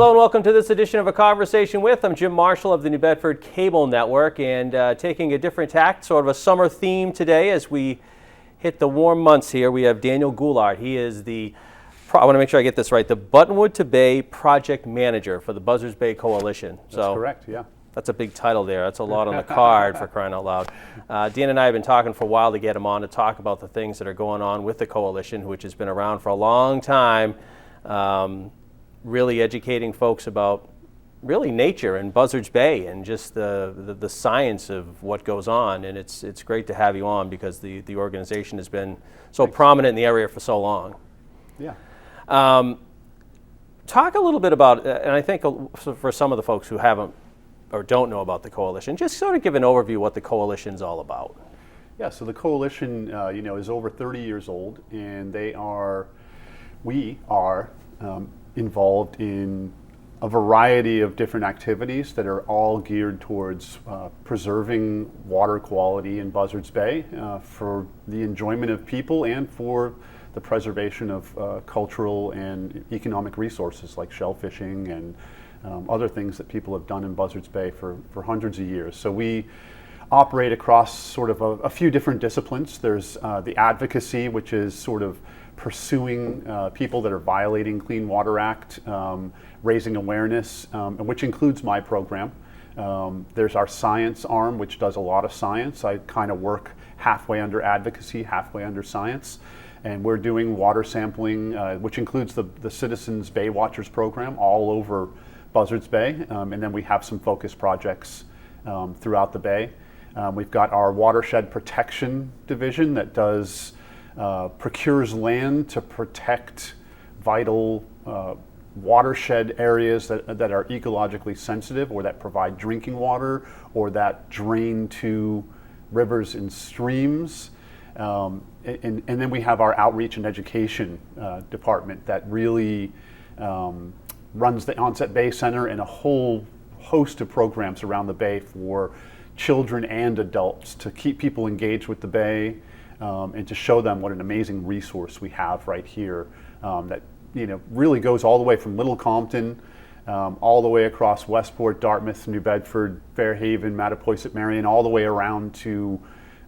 Hello and welcome to this edition of A Conversation With. I'm Jim Marshall of the New Bedford Cable Network, and taking a different tack, sort of a summer theme today as we hit the warm months here. We have Daniel Goulart. He is I want to make sure I get this right, the Buttonwood to Bay Project Manager for the Buzzards Bay Coalition. That's correct, yeah. That's a big title there. That's a lot on the card for crying out loud. Dan and I have been talking for a while to get him on to talk about the things that are going on with the coalition, which has been around for a long time. Really educating folks about really nature and Buzzards Bay and just the science of what goes on. And it's great to have you on because the organization has been so prominent in the area for so long. Yeah. Talk a little bit about, and I think for some of the folks who haven't or don't know about the coalition, just sort of give an overview of what the coalition's all about. Yeah, so the coalition, is over 30 years old, and we are involved in a variety of different activities that are all geared towards preserving water quality in Buzzards Bay for the enjoyment of people and for the preservation of cultural and economic resources like shellfishing and other things that people have done in Buzzards Bay for hundreds of years. So we operate across sort of a few different disciplines. There's the advocacy, which is sort of pursuing people that are violating Clean Water Act, raising awareness, which includes my program. There's our science arm, which does a lot of science. I kind of work halfway under advocacy, halfway under science. And we're doing water sampling, which includes the Citizens Bay Watchers program all over Buzzards Bay. And then we have some focus projects throughout the bay. We've got our watershed protection division that procures land to protect vital watershed areas that are ecologically sensitive or that provide drinking water or that drain to rivers and streams. And then we have our outreach and education department that really runs the Onset Bay Center and a whole host of programs around the bay for children and adults to keep people engaged with the bay and to show them what an amazing resource we have right here that really goes all the way from Little Compton all the way across Westport, Dartmouth, New Bedford, Fairhaven, Mattapoisett, Marion, all the way around to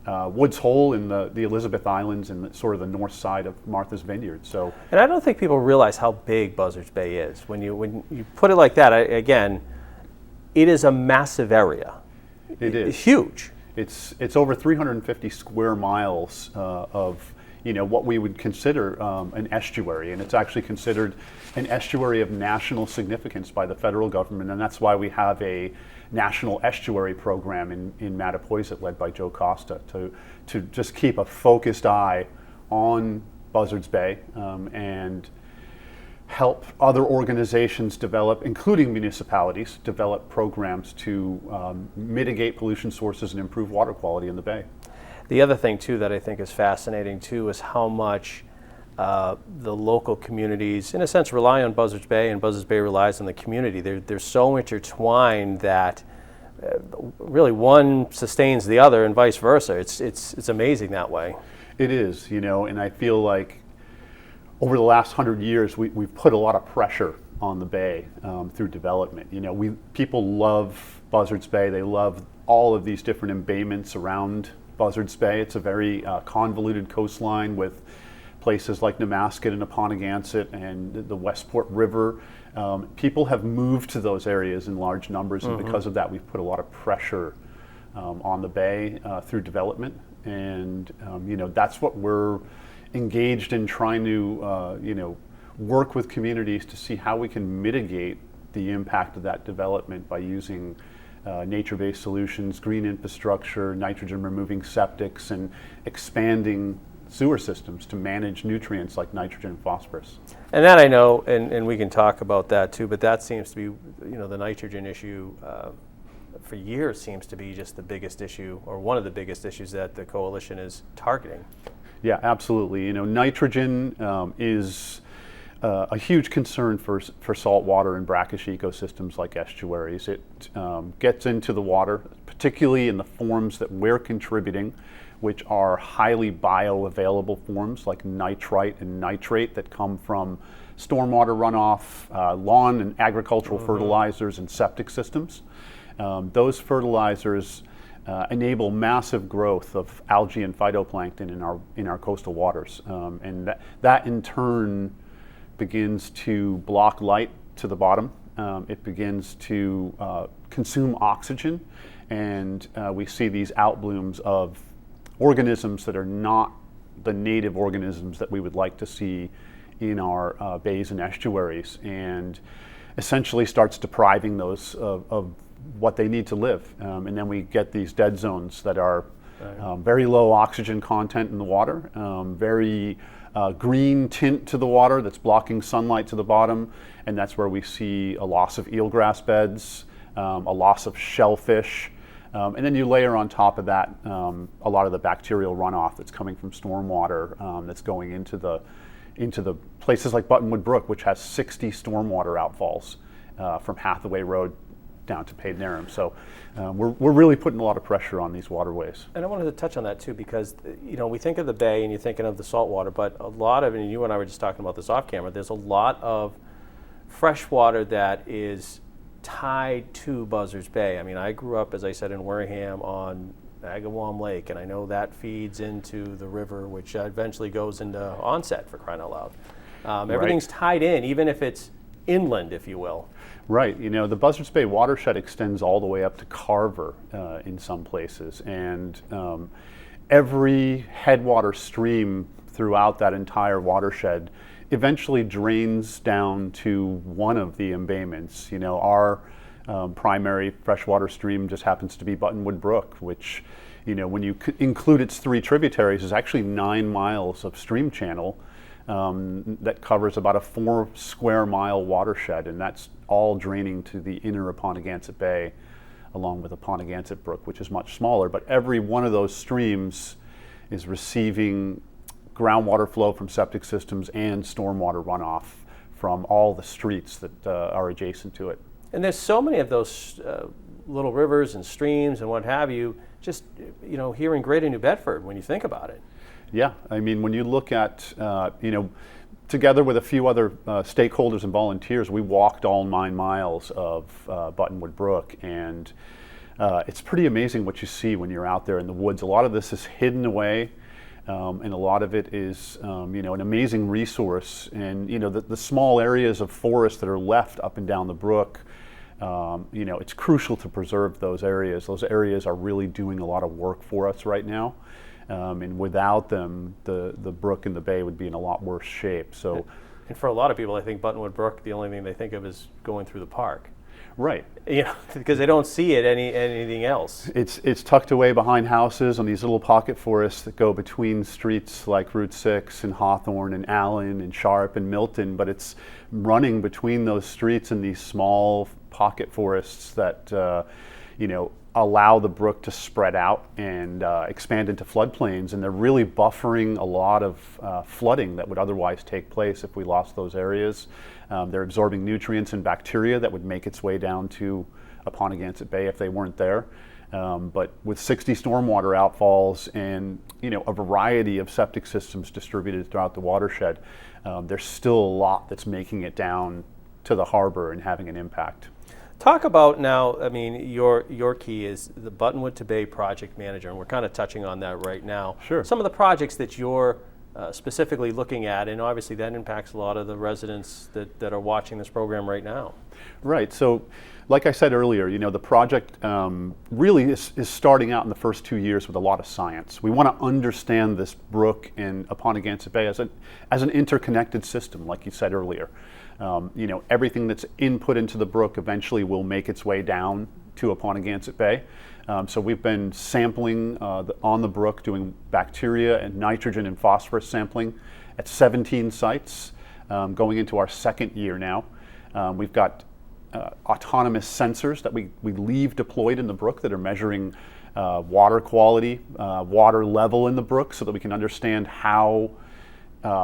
Woods Hole in the Elizabeth Islands and sort of the north side of Martha's Vineyard. And I don't think people realize how big Buzzards Bay is. When you put it like that, again, it is a massive area. It is. It's huge. It's over 350 square miles of what we would consider an estuary, and it's actually considered an estuary of national significance by the federal government, and that's why we have a national estuary program in Mattapoisett led by Joe Costa to just keep a focused eye on Buzzards Bay and help other organizations develop, including municipalities, develop programs to mitigate pollution sources and improve water quality in the bay. The other thing too that I think is fascinating too is how much the local communities, in a sense, rely on Buzzards Bay, and Buzzards Bay relies on the community. They're so intertwined that really one sustains the other and vice versa. It's amazing that way. It is, and I feel like over the last 100 years, we've put a lot of pressure on the bay through development. People love Buzzards Bay. They love all of these different embayments around Buzzards Bay. It's a very convoluted coastline with places like Namasket and Aponagansett and the Westport River. People have moved to those areas in large numbers, and because of that, we've put a lot of pressure on the bay through development. And that's what we're engaged in, trying to work with communities to see how we can mitigate the impact of that development by using nature-based solutions, green infrastructure, nitrogen-removing septics, and expanding sewer systems to manage nutrients like nitrogen and phosphorus. And that I know, and we can talk about that too, but that seems to be, the nitrogen issue for years seems to be just the biggest issue, or one of the biggest issues that the coalition is targeting. Yeah, absolutely. Nitrogen is a huge concern for saltwater and brackish ecosystems like estuaries. It gets into the water, particularly in the forms that we're contributing, which are highly bioavailable forms like nitrite and nitrate that come from stormwater runoff, lawn and agricultural fertilizers, and septic systems. Those fertilizers enable massive growth of algae and phytoplankton in our coastal waters, and that in turn begins to block light to the bottom. It begins to consume oxygen, and we see these outblooms of organisms that are not the native organisms that we would like to see in our bays and estuaries, and essentially starts depriving those of what they need to live. And then we get these dead zones that are very low oxygen content in the water, very green tint to the water that's blocking sunlight to the bottom, and that's where we see a loss of eelgrass beds, a loss of shellfish, and then you layer on top of that a lot of the bacterial runoff that's coming from stormwater that's going into the places like Buttonwood Brook, which has 60 stormwater outfalls from Hathaway Road down to Paid-Narum. So we're really putting a lot of pressure on these waterways. And I wanted to touch on that too, because we think of the bay and you're thinking of the saltwater, but a lot of, and you and I were just talking about this off camera, there's a lot of fresh water that is tied to Buzzards Bay. I mean, I grew up, as I said, in Wareham on Agawam Lake, and I know that feeds into the river, which eventually goes into Onset, for crying out loud. Everything's tied in, even if it's inland, if you will. Right. The Buzzards Bay watershed extends all the way up to Carver in some places, and every headwater stream throughout that entire watershed eventually drains down to one of the embayments. Our primary freshwater stream just happens to be Buttonwood Brook, which, when you include its 3 tributaries, is actually 9 miles of stream channel that covers about a 4 square mile watershed, and that's all draining to the inner Apponeganset Bay, along with Apponeganset Brook, which is much smaller. But every one of those streams is receiving groundwater flow from septic systems and stormwater runoff from all the streets that are adjacent to it. And there's so many of those little rivers and streams and what have you, just here in Greater New Bedford, when you think about it. Yeah, I mean, when you look at, together with a few other stakeholders and volunteers, we walked all 9 miles of Buttonwood Brook, and it's pretty amazing what you see when you're out there in the woods. A lot of this is hidden away, and a lot of it is, an amazing resource. And, the small areas of forest that are left up and down the brook, it's crucial to preserve those areas. Those areas are really doing a lot of work for us right now. And without them, the brook and the bay would be in a lot worse shape. So, and for a lot of people, I think Buttonwood Brook, the only thing they think of is going through the park. Right. Because they don't see it anything else. It's tucked away behind houses on these little pocket forests that go between streets like Route 6 and Hawthorne and Allen and Sharp and Milton, but it's running between those streets in these small pocket forests that allow the brook to spread out and expand into floodplains, and they're really buffering a lot of flooding that would otherwise take place if we lost those areas. They're absorbing nutrients and bacteria that would make its way down to Apponeganset Bay if they weren't there. But with 60 stormwater outfalls and a variety of septic systems distributed throughout the watershed, there's still a lot that's making it down to the harbor and having an impact. Talk about now, I mean, your key is the Buttonwood to Bay project manager, and we're kind of touching on that right now. Sure. Some of the projects that you're specifically looking at, and obviously that impacts a lot of the residents that are watching this program right now. Right. So, like I said earlier, the project really is starting out in the first 2 years with a lot of science. We want to understand this brook and Apponeganset Bay as an interconnected system, like you said earlier. Everything that's input into the brook eventually will make its way down to Apponeganset Bay. So we've been sampling on the brook, doing bacteria and nitrogen and phosphorus sampling at 17 sites, going into our 2nd year now. We've got autonomous sensors that we leave deployed in the brook that are measuring water quality, water level in the brook, so that we can understand how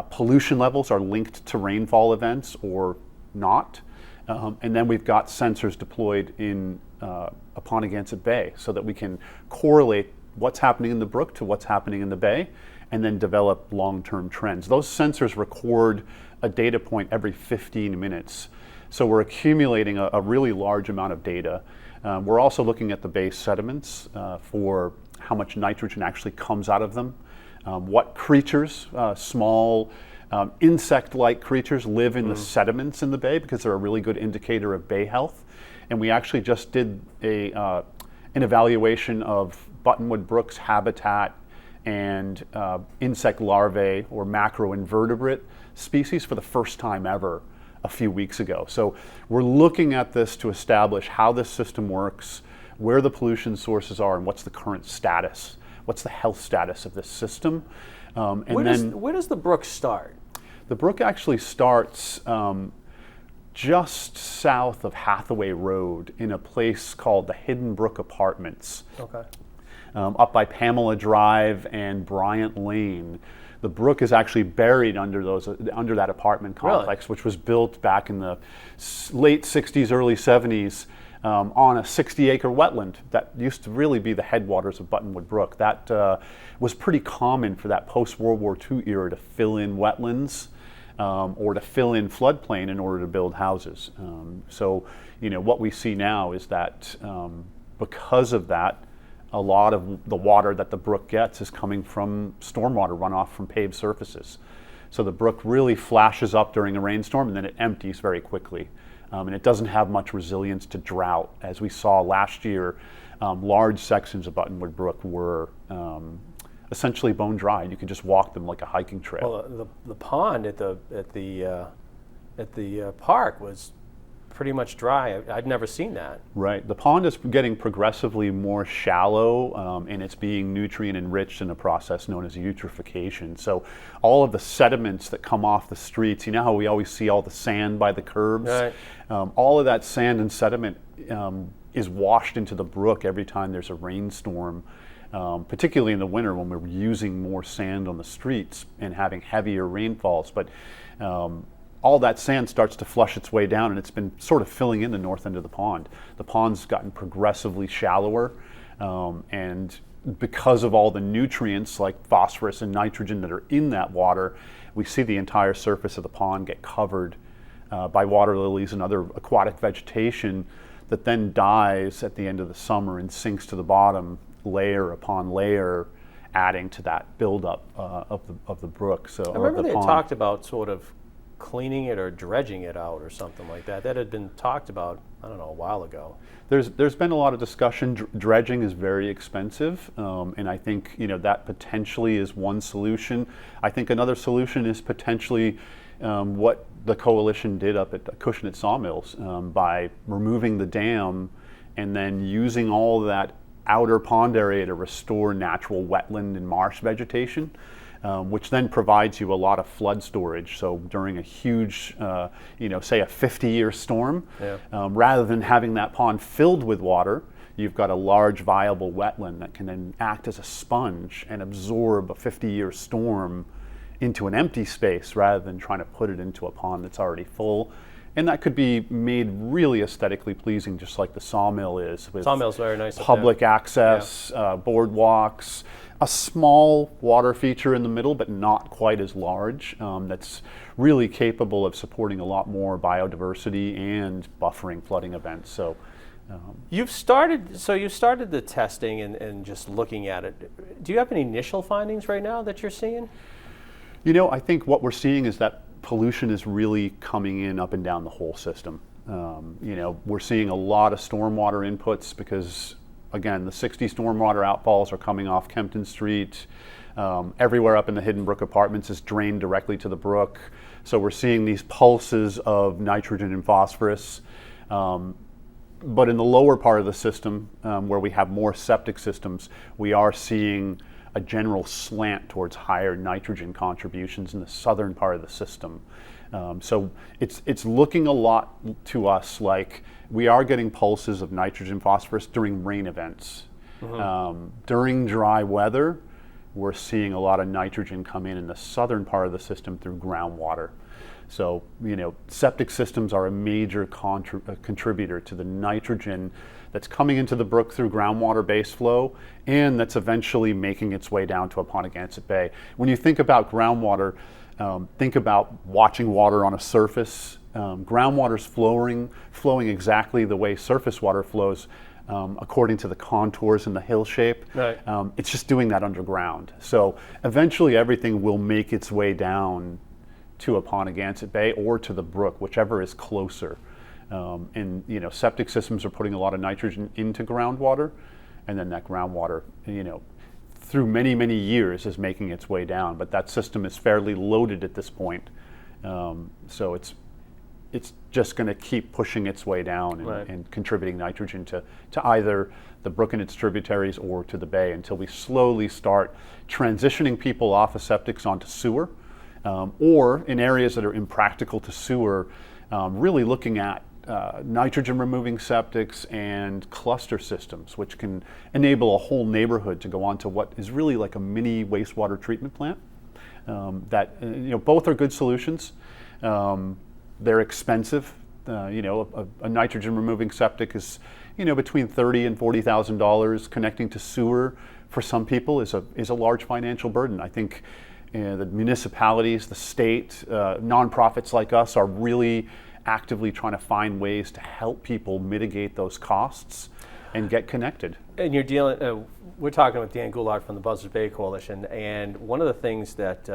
pollution levels are linked to rainfall events or not. And then we've got sensors deployed in Apponeganset Bay so that we can correlate what's happening in the brook to what's happening in the bay, and then develop long-term trends. Those sensors record a data point every 15 minutes. So we're accumulating a really large amount of data. We're also looking at the bay sediments for how much nitrogen actually comes out of them, what creatures, small insect-like creatures live in the sediments in the bay, because they're a really good indicator of bay health. And we actually just did an evaluation of Buttonwood Brook's habitat and insect larvae or macroinvertebrate species for the first time ever a few weeks ago. So we're looking at this to establish how this system works, where the pollution sources are, and what's the current status, what's the health status of this system. Where does the brook start? The brook actually starts just south of Hathaway Road in a place called the Hidden Brook Apartments. Okay. Up by Pamela Drive and Bryant Lane. The brook is actually buried under that apartment complex, Really? which was built back in the late 60s, early 70s on a 60-acre wetland that used to really be the headwaters of Buttonwood Brook. That was pretty common for that post-World War II era to fill in wetlands or to fill in floodplain in order to build houses. So, what we see now is that because of that, a lot of the water that the brook gets is coming from stormwater runoff from paved surfaces. So the brook really flashes up during a rainstorm and then it empties very quickly. And it doesn't have much resilience to drought. As we saw last year, large sections of Buttonwood Brook were essentially bone dry. You could just walk them like a hiking trail. Well, the pond at the park was pretty much dry. I'd never seen that. Right. The pond is getting progressively more shallow, and it's being nutrient enriched in a process known as eutrophication. So all of the sediments that come off the streets, you know how we always see all the sand by the curbs? Right. All of that sand and sediment is washed into the brook every time there's a rainstorm, particularly in the winter when we're using more sand on the streets and having heavier rainfalls. But all that sand starts to flush its way down, and it's been sort of filling in the north end of the pond. The pond's gotten progressively shallower, and because of all the nutrients like phosphorus and nitrogen that are in that water, we see the entire surface of the pond get covered by water lilies and other aquatic vegetation that then dies at the end of the summer and sinks to the bottom layer upon layer, adding to that buildup of the brook. So I remember they talked about sort of cleaning it or dredging it out or something like that. That had been talked about, I don't know, a while ago. There's been a lot of discussion. Dredging is very expensive, and I think that potentially is one solution. I think another solution is potentially what the coalition did up at Acushnet Sawmills by removing the dam and then using all that outer pond area to restore natural wetland and marsh vegetation. Which then provides you a lot of flood storage. So during a huge, say a 50-year storm, rather than having that pond filled with water, you've got a large viable wetland that can then act as a sponge and absorb a 50-year storm into an empty space rather than trying to put it into a pond that's already full. And that could be made really aesthetically pleasing, just like the sawmill is. With Sawmill's very nice. Public access, boardwalks, a small water feature in the middle, but not quite as large. That's really capable of supporting a lot more biodiversity and buffering flooding events. So, you've started the testing and just looking at it. Do you have any initial findings right now that you're seeing? I think what we're seeing is that pollution is really coming in up and down the whole system. We're seeing a lot of stormwater inputs because, again, the 60 stormwater outfalls are coming off Kempton Street. Everywhere up in the Hidden Brook Apartments is drained directly to the brook. So we're seeing these pulses of nitrogen and phosphorus. But in the lower part of the system, where we have more septic systems, we are seeing a general slant towards higher nitrogen contributions in the southern part of the system. So it's looking a lot to us like we are getting pulses of nitrogen phosphorus during rain events. During dry weather, we're seeing a lot of nitrogen come in the southern part of the system through groundwater. So, septic systems are a major contributor to the nitrogen that's coming into the brook through groundwater base flow, and that's eventually making its way down to Upon-a-Gansett Bay. When you think about groundwater, think about watching water on a surface. Groundwater's flowing exactly the way surface water flows, according to the contours and the hill shape. Right. It's just doing that underground. So eventually everything will make its way down to Upon-a-Gansett Bay or to the brook, whichever is closer. And septic systems are putting a lot of nitrogen into groundwater, and then that groundwater, through many, many years is making its way down. But that system is fairly loaded at this point. So it's just going to keep pushing its way down and contributing nitrogen to either the brook and its tributaries or to the bay, until we slowly start transitioning people off of septics onto sewer, or in areas that are impractical to sewer, really looking at nitrogen removing septics and cluster systems, which can enable a whole neighborhood to go onto what is really like a mini wastewater treatment plant. Both are good solutions. They're expensive. A nitrogen removing septic is, between $30,000 and $40,000. Connecting to sewer for some people is a large financial burden. I think the municipalities, the state, nonprofits like us are really actively trying to find ways to help people mitigate those costs and get connected. And you're dealing, we're talking with Dan Goulart from the Buzzards Bay Coalition, and one of the things that,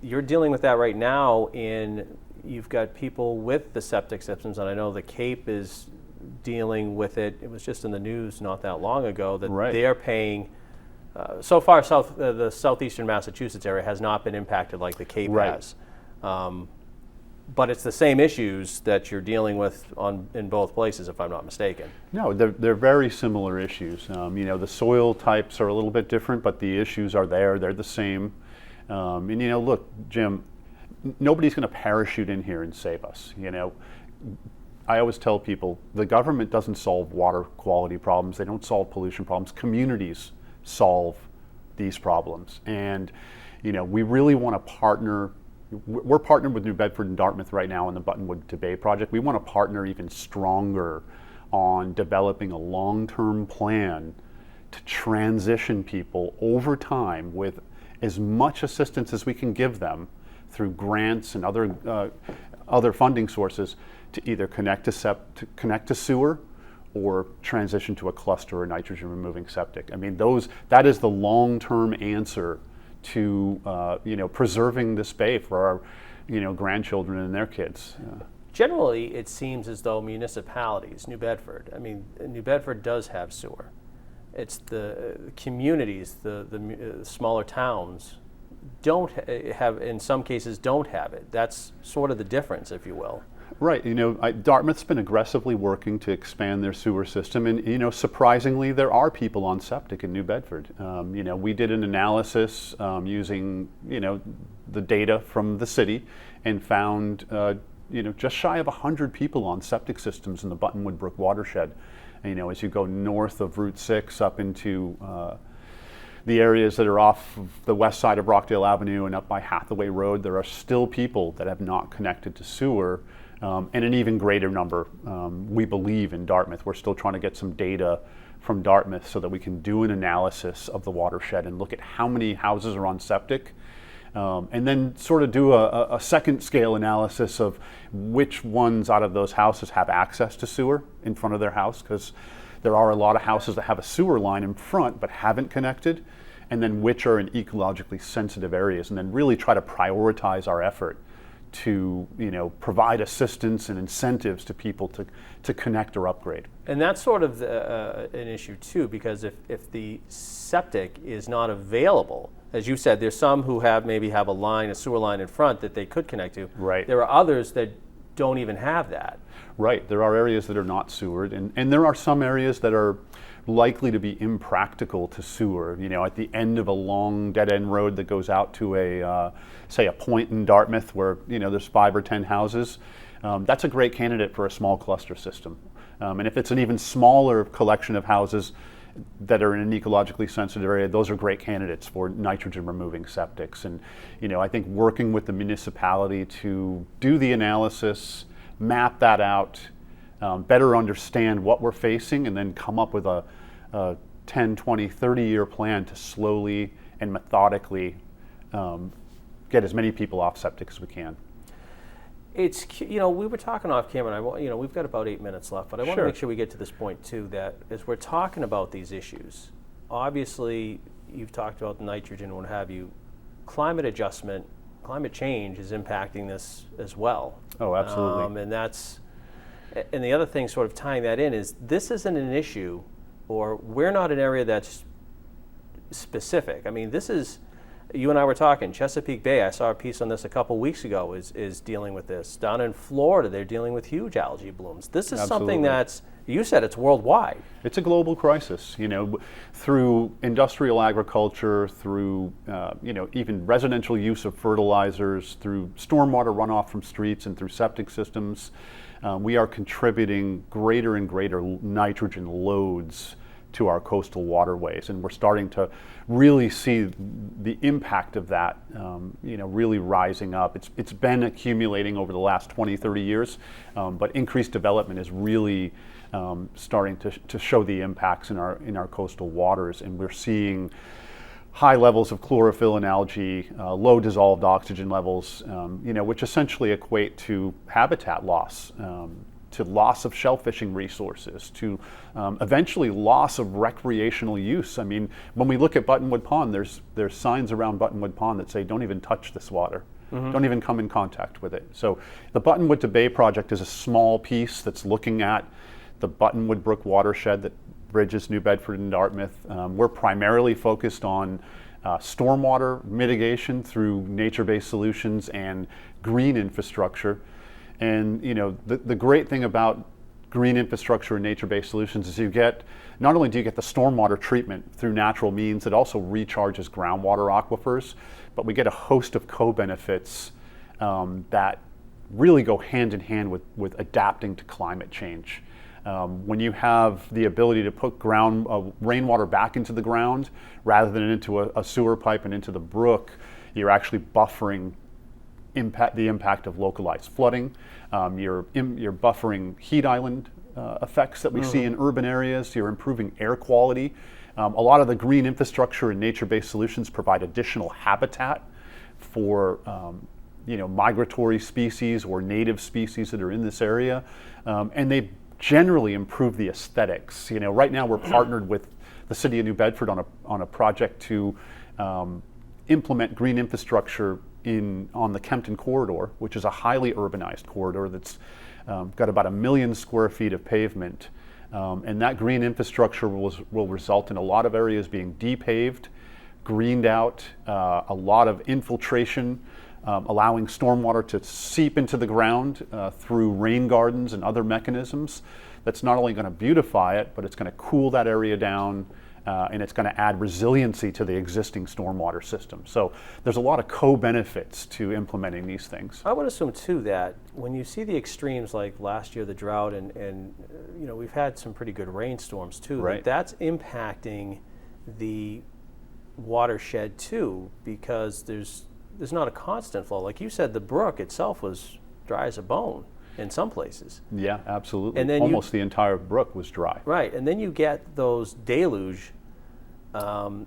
you're dealing with that right now you've got people with the septic systems, and I know the Cape is dealing with it. It was just in the news not that long ago that they're paying, so far the southeastern Massachusetts area has not been impacted like the Cape has. But it's the same issues that you're dealing with in both places, if I'm not mistaken. No, they're very similar issues. The soil types are a little bit different, but the issues are there. They're the same. Look, Jim, nobody's going to parachute in here and save us. I always tell people the government doesn't solve water quality problems. They don't solve pollution problems. Communities solve these problems, and we really want to partner. We're partnered with New Bedford and Dartmouth right now on the Buttonwood to Bay project. We want to partner even stronger on developing a long-term plan to transition people over time with as much assistance as we can give them through grants and other funding sources to either connect to sewer or transition to a cluster or nitrogen removing septic. That is the long-term answer to preserving this bay for our grandchildren and their kids. Generally, it seems as though municipalities, New Bedford does have sewer. It's the communities, the smaller towns don't have, in some cases don't have it. That's sort of the difference, if you will. Right. Dartmouth's been aggressively working to expand their sewer system, and surprisingly, there are people on septic in New Bedford. We did an analysis using the data from the city, and found just shy of 100 people on septic systems in the Buttonwood Brook watershed. As you go north of Route 6 up into the areas that are off of the west side of Rockdale Avenue and up by Hathaway Road, there are still people that have not connected to sewer. And an even greater number, we believe, in Dartmouth. We're still trying to get some data from Dartmouth so that we can do an analysis of the watershed and look at how many houses are on septic, and then sort of do a second scale analysis of which ones out of those houses have access to sewer in front of their house, because there are a lot of houses that have a sewer line in front but haven't connected, and then which are in ecologically sensitive areas, and then really try to prioritize our effort to provide assistance and incentives to people to connect or upgrade. And that's sort of an issue too, because if the septic is not available, as you said, there's some who maybe have a sewer line in front that they could connect to. Right. There are others that don't even have that. Right. There are areas that are not sewered, and there are some areas that are likely to be impractical to sewer. At the end of a long dead-end road that goes out to a point in Dartmouth where there's 5 or 10 houses, that's a great candidate for a small cluster system. And if it's an even smaller collection of houses, that are in an ecologically sensitive area, those are great candidates for nitrogen removing septics. And I think working with the municipality to do the analysis, map that out, better understand what we're facing, and then come up with a 10, 20, 30-year plan to slowly and methodically get as many people off septic as we can. It's, we were talking off camera, and we've got about 8 minutes left, but I want to make sure we get to this point too, that as we're talking about these issues, obviously you've talked about the nitrogen and what have you, climate adjustment, climate change is impacting this as well. Oh, absolutely. And the other thing sort of tying that in is this isn't an issue, or we're not an area that's specific. I mean, this is, you and I were talking, Chesapeake Bay, I saw a piece on this a couple weeks ago, is dealing with this. Down in Florida, they're dealing with huge algae blooms. This is something that's, you said it's worldwide. It's a global crisis, through industrial agriculture, through, even residential use of fertilizers, through stormwater runoff from streets and through septic systems. We are contributing greater and greater nitrogen loads to our coastal waterways, and we're starting to really see the impact of that, really rising up. It's been accumulating over the last 20, 30 years, but increased development is really starting to show the impacts in our coastal waters, and we're seeing high levels of chlorophyll in algae, low dissolved oxygen levels, which essentially equate to habitat loss, to loss of shellfishing resources, to eventually loss of recreational use. I mean, when we look at Buttonwood Pond, there's signs around Buttonwood Pond that say, don't even touch this water. Don't even come in contact with it. So the Buttonwood to Bay project is a small piece that's looking at the Buttonwood Brook watershed that bridges New Bedford and Dartmouth. We're primarily focused on stormwater mitigation through nature-based solutions and green infrastructure. And the great thing about green infrastructure and nature-based solutions is not only do you get the stormwater treatment through natural means, it also recharges groundwater aquifers, but we get a host of co-benefits that really go hand in hand with adapting to climate change. When you have the ability to put rainwater back into the ground rather than into a sewer pipe and into the brook, you're actually buffering the impact of localized flooding. You're buffering heat island effects that we see in urban areas. You're improving air quality. A lot of the green infrastructure and nature-based solutions provide additional habitat for migratory species or native species that are in this area, and they generally improve the aesthetics. Right now we're partnered with the city of New Bedford on a project to implement green infrastructure on the Kempton corridor, which is a highly urbanized corridor that's got about 1 million square feet of pavement. And that green infrastructure will result in a lot of areas being depaved, greened out, a lot of infiltration, allowing stormwater to seep into the ground through rain gardens and other mechanisms. That's not only going to beautify it, but it's going to cool that area down, and it's going to add resiliency to the existing stormwater system. So there's a lot of co-benefits to implementing these things. I would assume too that when you see the extremes like last year, the drought, and we've had some pretty good rainstorms too, right, that's impacting the watershed too, because there's not a constant flow. Like you said, the brook itself was dry as a bone in some places. Yeah, absolutely. And then almost the entire brook was dry. Right, and then you get those deluge, and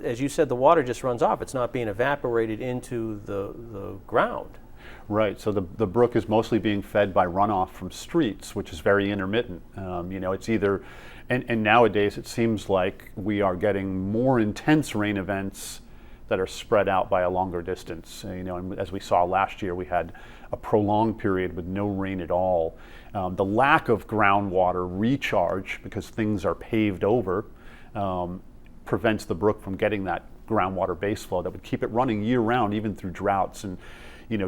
as you said, the water just runs off. It's not being evaporated into the ground. Right, so the brook is mostly being fed by runoff from streets, which is very intermittent. It's either, and nowadays it seems like we are getting more intense rain events that are spread out by a longer distance. And as we saw last year, we had a prolonged period with no rain at all. The lack of groundwater recharge, because things are paved over, prevents the brook from getting that groundwater base flow that would keep it running year round, even through droughts. And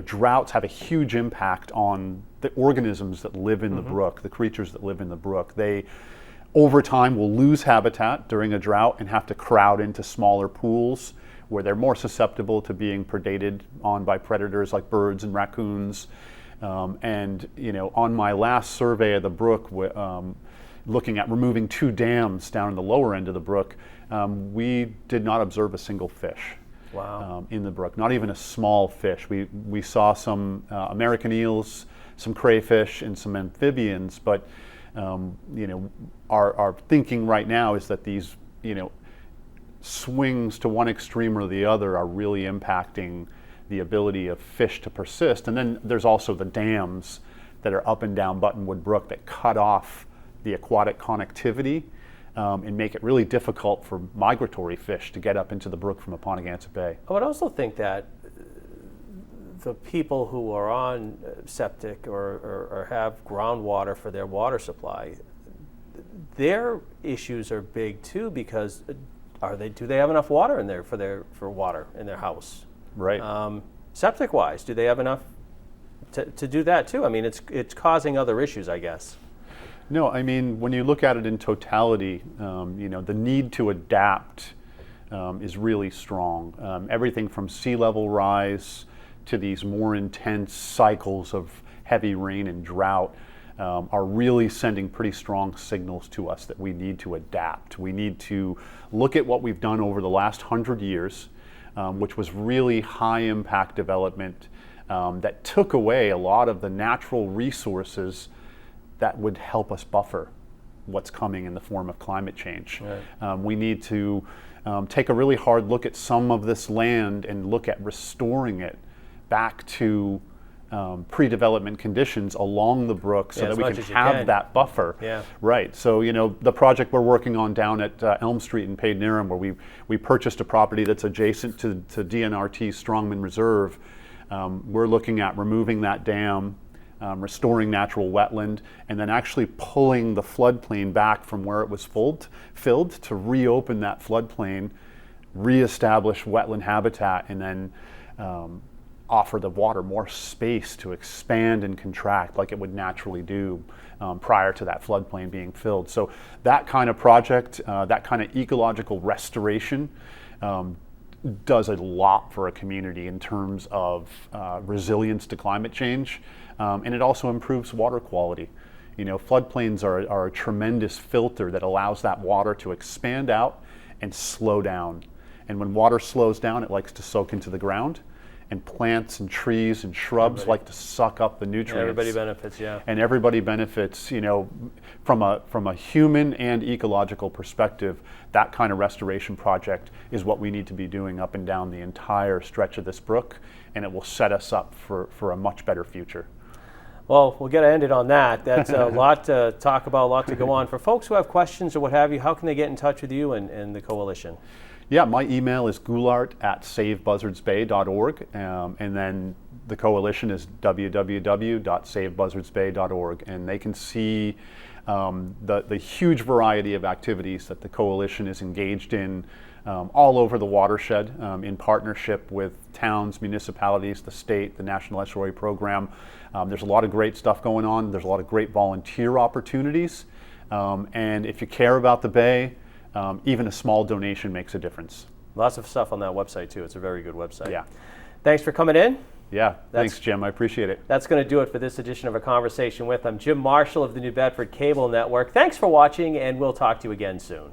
droughts have a huge impact on the organisms that live in the brook, the creatures that live in the brook. They, over time, will lose habitat during a drought and have to crowd into smaller pools where they're more susceptible to being predated on by predators like birds and raccoons. On my last survey of the brook, looking at removing 2 dams down in the lower end of the brook, we did not observe a single fish. Wow. In the brook, not even a small fish. We saw some American eels, some crayfish, and some amphibians, but our thinking right now is that these swings to one extreme or the other are really impacting the ability of fish to persist. And then there's also the dams that are up and down Buttonwood Brook that cut off the aquatic connectivity and make it really difficult for migratory fish to get up into the brook from Aponegantsit Bay. I would also think that the people who are on septic or have groundwater for their water supply, their issues are big too, because do they have enough water in there for water in their house? Right. Septic wise, do they have enough to do that too? I mean, it's causing other issues, I guess. No, I mean, when you look at it in totality, the need to adapt is really strong. Everything from sea level rise to these more intense cycles of heavy rain and drought are really sending pretty strong signals to us that we need to adapt. We need to look at what we've done over the last 100 years, which was really high impact development that took away a lot of the natural resources that would help us buffer what's coming in the form of climate change. Right. We need to take a really hard look at some of this land and look at restoring it back to pre-development conditions along the brook so that we can have that buffer. Yeah. Right. So, the project we're working on down at Elm Street in Padenarum, where we purchased a property that's adjacent to DNRT's Strongman Reserve, we're looking at removing that dam, restoring natural wetland, and then actually pulling the floodplain back from where it was filled to reopen that floodplain, reestablish wetland habitat, and then offer the water more space to expand and contract like it would naturally do prior to that floodplain being filled. So that kind of project, that kind of ecological restoration does a lot for a community in terms of resilience to climate change, and it also improves water quality. Floodplains are a tremendous filter that allows that water to expand out and slow down. And when water slows down, it likes to soak into the ground, and plants and trees and shrubs like to suck up the nutrients. Everybody benefits, yeah. And everybody benefits, from a human and ecological perspective. That kind of restoration project is what we need to be doing up and down the entire stretch of this brook, and it will set us up for a much better future. Well, we'll get to end it on that. That's a lot to talk about, a lot to go on. For folks who have questions or what have you, how can they get in touch with you and the coalition? Yeah, my email is goulart@savebuzzardsbay.org, and then the coalition is www.savebuzzardsbay.org, and they can see the huge variety of activities that the coalition is engaged in all over the watershed, in partnership with towns, municipalities, the state, the National Estuary Program. There's a lot of great stuff going on. There's a lot of great volunteer opportunities, and if you care about the Bay, even a small donation makes a difference. Lots of stuff on that website too. It's a very good website. Yeah. Thanks for coming in. Yeah, thanks, Jim. I appreciate it. That's going to do it for this edition of A Conversation With. I'm Jim Marshall of the New Bedford Cable Network. Thanks for watching, and we'll talk to you again soon.